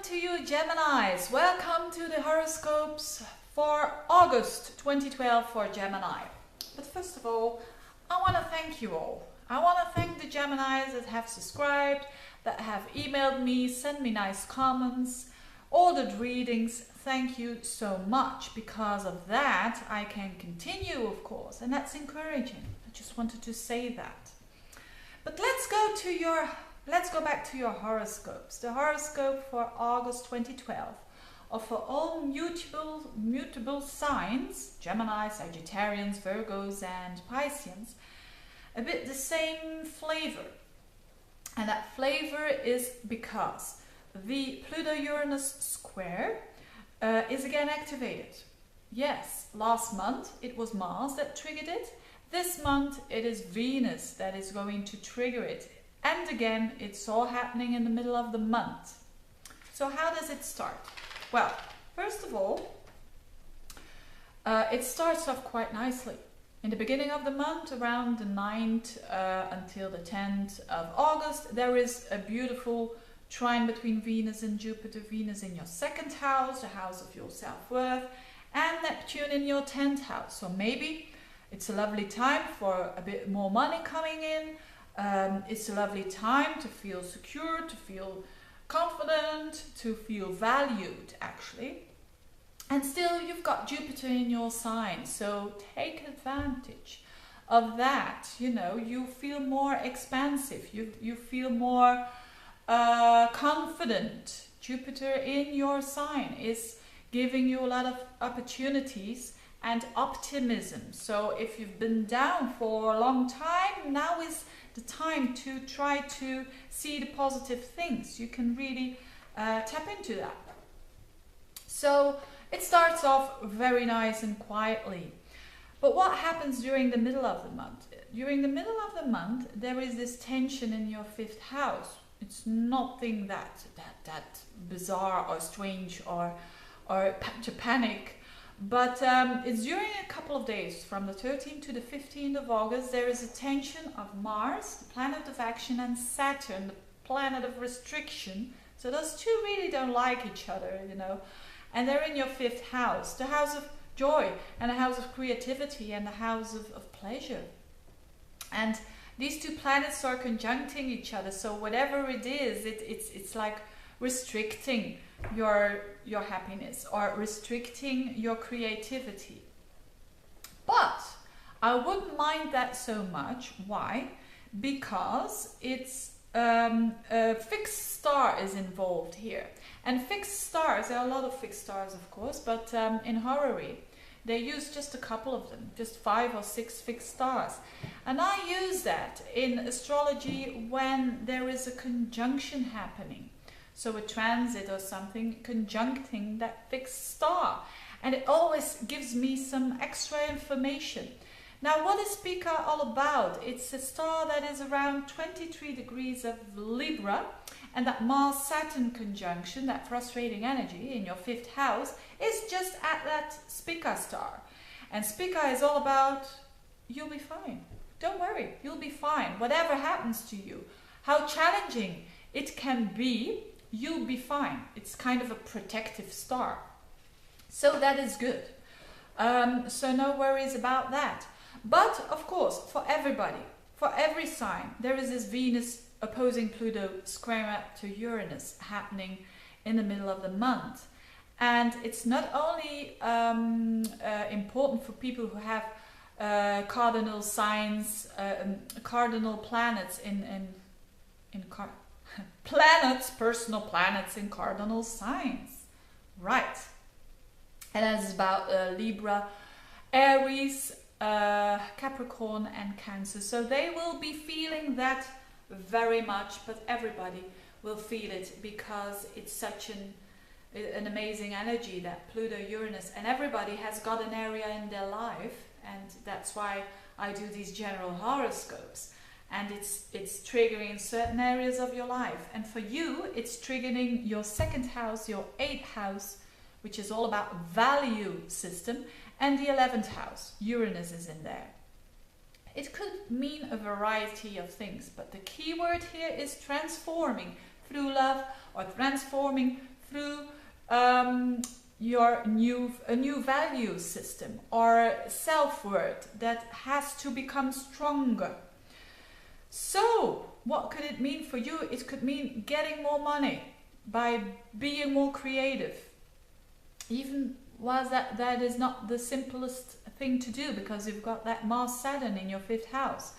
to you, Geminis. Welcome to the horoscopes for August 2012 for Gemini. But first of all, I want to thank you all. I want to thank the Geminis that have subscribed, that have emailed me, sent me nice comments, ordered readings. Thank you so much. Because of that, I can continue, of course, and that's encouraging. I just wanted to say that. But let's go back to your horoscopes. The horoscope for August 2012 are for all mutable signs, Gemini, Sagittarians, Virgos and Pisces, a bit the same flavor. And that flavor is because the Pluto-Uranus square is again activated. Yes, last month it was Mars that triggered it. This month it is Venus that is going to trigger it. And again, it's all happening in the middle of the month. So how does it start? Well, first of all, it starts off quite nicely. In the beginning of the month, around the 9th until the 10th of August, there is a beautiful trine between Venus and Jupiter. Venus in your second house, the house of your self-worth, and Neptune in your 10th house. So maybe it's a lovely time for a bit more money coming in. It's a lovely time to feel secure, to feel confident, to feel valued, actually. And still, you've got Jupiter in your sign, so take advantage of that. You know, you feel more expansive, you feel more confident. Jupiter in your sign is giving you a lot of opportunities and optimism. So if you've been down for a long time, now is the time to try to see the positive things. You can really tap into that. So it starts off very nice and quietly. But what happens during the middle of the month? During the middle of the month, there is this tension in your 5th house. It's nothing that bizarre or strange or to panic. But it's during a couple of days, from the 13th to the 15th of August, there is a tension of Mars, the planet of action, and Saturn, the planet of restriction. So those two really don't like each other, you know. And they're in your 5th house, the house of joy, and the house of creativity, and the house of pleasure. And these two planets are conjuncting each other. So whatever it is, it's like restricting your happiness or restricting your creativity. But I wouldn't mind that so much. Why? Because it's a fixed star is involved here. And fixed stars, there are a lot of fixed stars of course, but in horary they use just a couple of them, just 5 or 6 fixed stars. And I use that in astrology when there is a conjunction happening. So a transit or something conjuncting that fixed star. And it always gives me some extra information. Now, what is Spica all about? It's a star that is around 23 degrees of Libra. And that Mars-Saturn conjunction, that frustrating energy in your 5th house, is just at that Spica star. And Spica is all about, you'll be fine. Don't worry, you'll be fine. Whatever happens to you, how challenging it can be, you'll be fine. It's kind of a protective star. So that is good. So no worries about that. But of course, for everybody, for every sign, there is this Venus opposing Pluto square to Uranus happening in the middle of the month. And it's not only important for people who have cardinal signs, cardinal planets personal planets in cardinal signs. Right. And that's about Libra, Aries, Capricorn and Cancer. So they will be feeling that very much, but everybody will feel it because it's such an amazing energy, that Pluto-Uranus, and everybody has got an area in their life, and that's why I do these general horoscopes. And it's triggering certain areas of your life. And for you, it's triggering your 2nd house, your 8th house, which is all about value system, and the 11th house. Uranus is in there. It could mean a variety of things, but the key word here is transforming through love or transforming through a new value system or self-worth that has to become stronger. So what could it mean for you? It could mean getting more money by being more creative. Even while that is not the simplest thing to do, because you've got that Mars Saturn in your 5th house.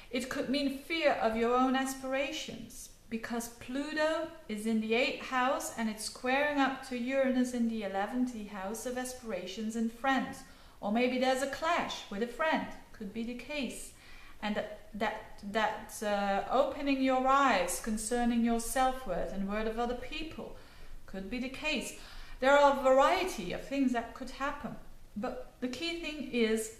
It could mean fear of your own aspirations, because Pluto is in the 8th house and it's squaring up to Uranus in the 11th house of aspirations and friends. Or maybe there's a clash with a friend, could be the case. And that's opening your eyes concerning your self-worth and worth of other people, could be the case. There are a variety of things that could happen. But the key thing is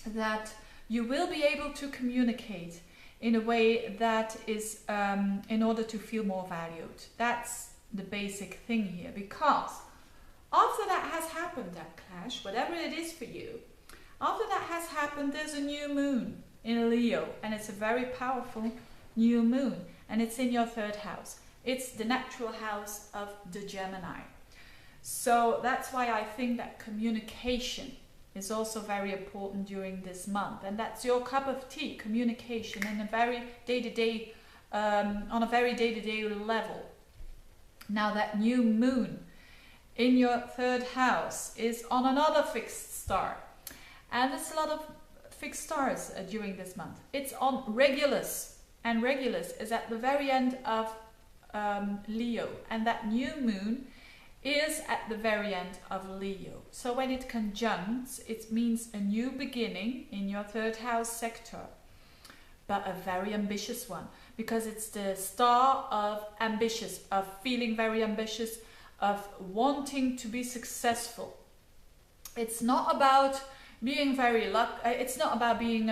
that you will be able to communicate in a way that is in order to feel more valued. That's the basic thing here, because after that has happened, that clash, whatever it is for you, after that has happened, there's a new moon in Leo, and it's a very powerful new moon, and it's in your 3rd house. It's the natural house of the Gemini. So that's why I think that communication is also very important during this month, and that's your cup of tea, communication in a very day-to-day, on a very day-to-day level. Now that new moon in your 3rd house is on another fixed star, and there's a lot of fixed stars during this month. It's on Regulus, and Regulus is at the very end of Leo, and that new moon is at the very end of Leo. So when it conjuncts, it means a new beginning in your 3rd house sector, but a very ambitious one, because it's the star of ambitious, of feeling very ambitious, of wanting to be successful. It's not about being very it's not about being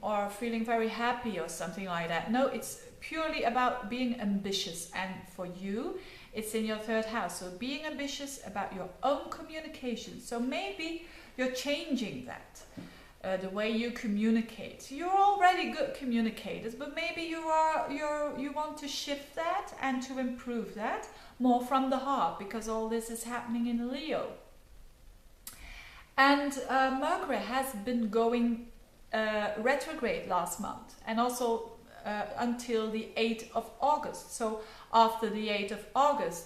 or feeling very happy or something like that. No, it's purely about being ambitious, and for you it's in your 3rd house. So being ambitious about your own communication. So maybe you're changing that, the way you communicate. You're already good communicators, but maybe you want to shift that and to improve that more from the heart, because all this is happening in Leo. And Mercury has been going retrograde last month, and also until the 8th of August. So after the 8th of August,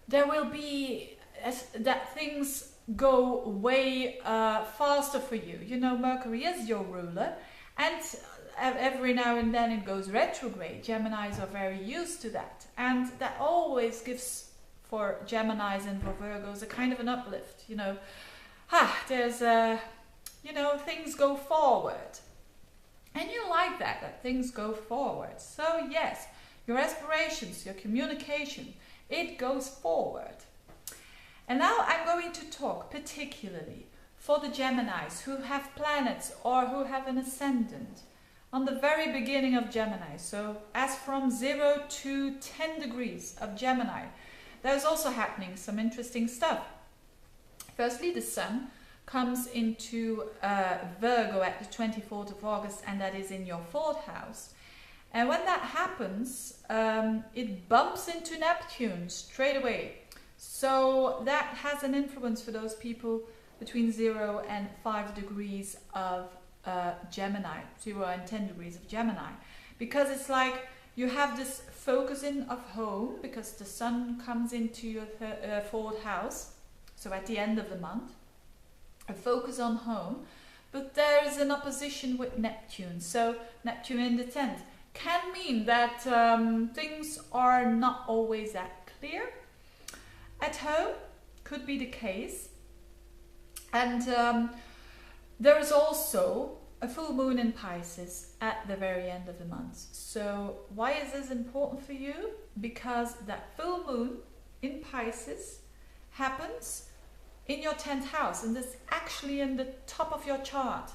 there will be that things go way faster for you. You know, Mercury is your ruler, and every now and then it goes retrograde. Geminis are very used to that, and that always gives, for Geminis and for Virgos, a kind of an uplift. You know, there's you know, things go forward. And you like that things go forward. So yes, your aspirations, your communication, it goes forward. And now I'm going to talk particularly for the Geminis who have planets or who have an ascendant on the very beginning of Gemini. So as from 0 to 10 degrees of Gemini, there's also happening some interesting stuff. Firstly, the Sun comes into Virgo at the 24th of August, and that is in your 4th house. And when that happens, it bumps into Neptune straight away. So that has an influence for those people between 0 and 5 degrees of Gemini, 0 and 10 degrees of Gemini. Because it's like you have this focusing of home, because the Sun comes into your 4th house, so at the end of the month. A focus on home, but there is an opposition with Neptune. So Neptune in the 10th can mean that things are not always that clear at home, could be the case. And there is also a full moon in Pisces at the very end of the month. So why is this important for you? Because that full moon in Pisces happens in your 10th house, and that's actually in the top of your chart.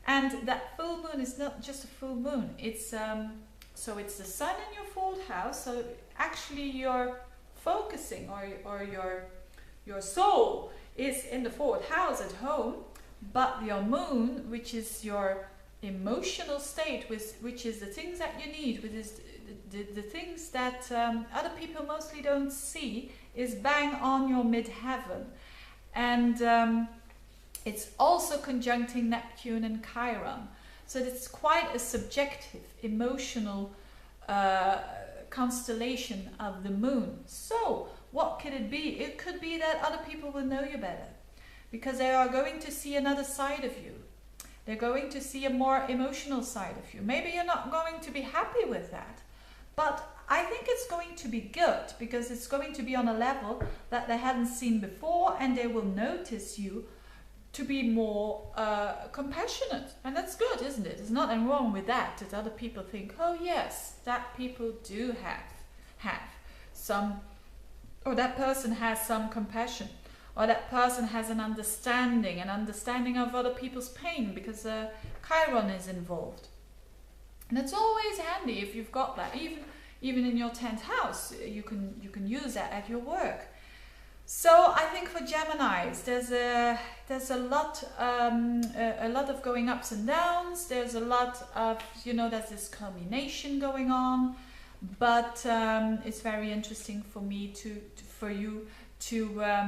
And that full moon is not just a full moon, it's so it's the Sun in your 4th house. So actually you're focusing, or your soul is in the 4th house at home, but your moon, which is your emotional state, which is the things that you need, which is the things that other people mostly don't see is bang on your midheaven. And it's also conjuncting Neptune and Chiron. So it's quite a subjective, emotional constellation of the moon. So what could it be? It could be that other people will know you better, because they are going to see another side of you. They're going to see a more emotional side of you. Maybe you're not going to be happy with that, but I think it's going to be good, because it's going to be on a level that they hadn't seen before, and they will notice you to be more compassionate. And that's good, isn't it? There's nothing wrong with that, that other people think, oh yes, that people do have some, or that person has some compassion, or that person has an understanding of other people's pain, because Chiron is involved. And it's always handy if you've got that. Even in your 10th house, you can use that at your work. So I think for Geminis, there's a lot of going ups and downs. There's a lot of, there's this culmination going on. But it's very interesting for me for you to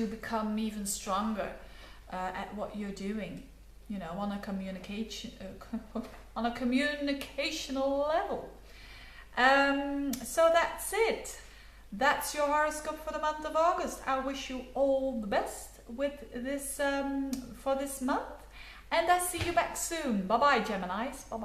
become even stronger at what you're doing, on a communicational level. So that's it. That's your horoscope for the month of August. I wish you all the best with this for this month, and I'll see you back soon. Bye bye, Geminis. Bye bye.